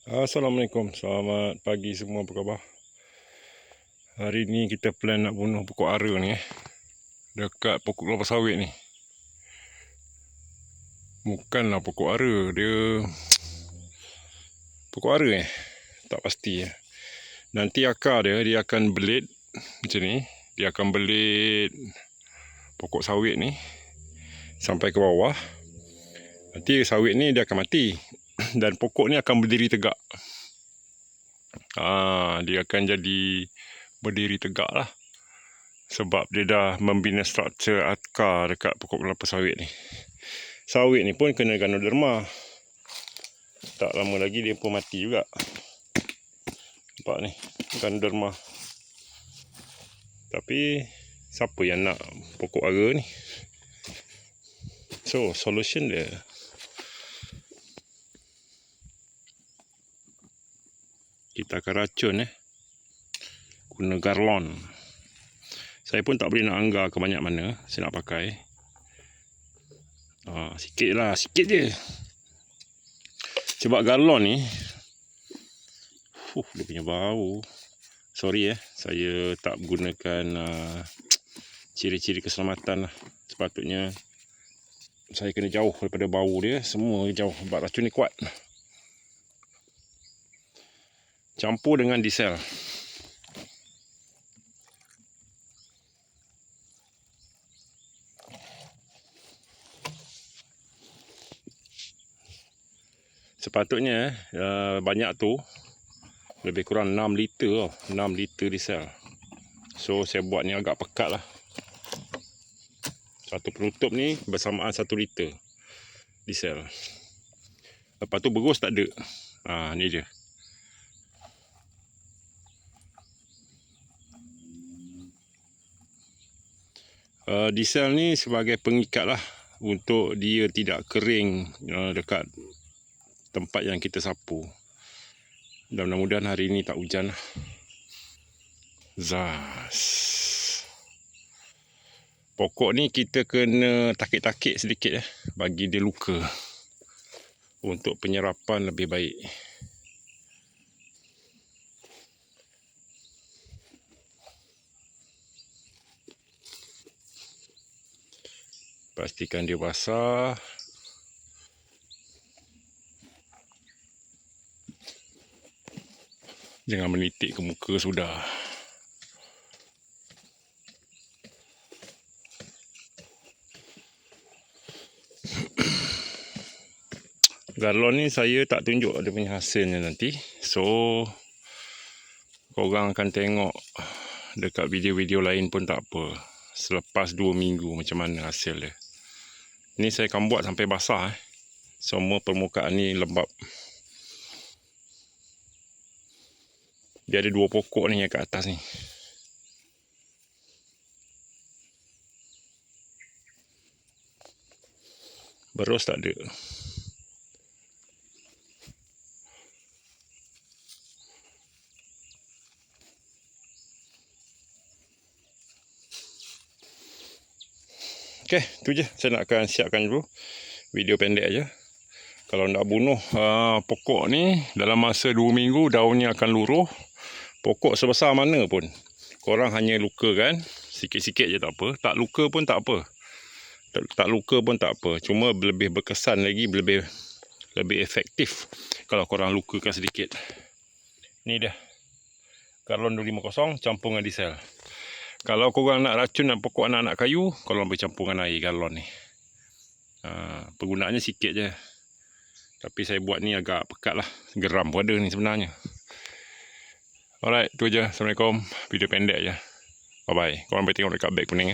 Assalamualaikum, selamat pagi semua, apa khabar? Hari ni kita plan nak bunuh pokok ara ni dekat pokok kelapa sawit ni. Bukanlah pokok ara, dia pokok ara tak pasti Nanti akar dia akan belit macam ni. Dia akan belit pokok sawit ni sampai ke bawah. Nanti sawit ni dia akan mati dan pokok ni akan berdiri tegak. Dia akan jadi berdiri tegak lah, sebab dia dah membina struktur akar dekat pokok kelapa sawit ni. Sawit ni pun kena ganoderma. Tak lama lagi dia pun mati juga. Nampak ni, ganoderma. Tapi siapa yang nak pokok ara ni? So solution dia, kita akan racun guna garlon. Saya pun tak boleh nak anggar ke banyak mana saya nak pakai. Sikit lah, sikit je. Sebab garlon ni dia punya bau. Sorry saya tak gunakan ciri-ciri keselamatan lah. Sepatutnya saya kena jauh daripada bau dia. Semua jauh sebab racun ni kuat. Campur dengan diesel. Sepatutnya banyak tu lebih kurang 6 liter 6 liter diesel. So saya buat ni agak pekat lah. Satu penutup ni bersamaan 1 liter diesel. Lepas tu berus tak ada. Ni dia. Diesel ni sebagai pengikat lah, untuk dia tidak kering dekat tempat yang kita sapu. Dan mudah-mudahan hari ni tak hujan lah. Zas. Pokok ni kita kena takik-takik sedikit bagi dia luka, untuk penyerapan lebih baik. Pastikan dia basah. Jangan menitik ke muka sudah. Garlon ni saya tak tunjuk ada punya hasilnya nanti. So korang akan tengok dekat video-video lain pun tak apa. Selepas 2 minggu macam mana hasil dia. Ni saya akan buat sampai basah Semua permukaan ni lembap. Dia ada 2 pokok ni yang kat atas ni. Berus tak ada. Okey, tu je. Saya nak akan siapkan dulu. Video pendek aja. Kalau nak bunuh pokok ni dalam masa 2 minggu, daunnya akan luruh. Pokok sebesar mana pun, korang hanya luka kan, sikit-sikit je tak apa. Tak luka pun tak apa. Tak luka pun tak apa. Cuma lebih berkesan lagi, lebih efektif kalau korang lukakan sedikit. Ni dia. Garlon 250 campur dengan diesel. Kalau korang nak racun dan pokok anak-anak kayu, korang boleh campur dengan air galon ni. Penggunaannya sikit je. Tapi saya buat ni agak pekat lah. Geram pun ada ni sebenarnya. Alright, tu je. Assalamualaikum. Video pendek je. Bye-bye. Korang boleh tengok dekat beg kuning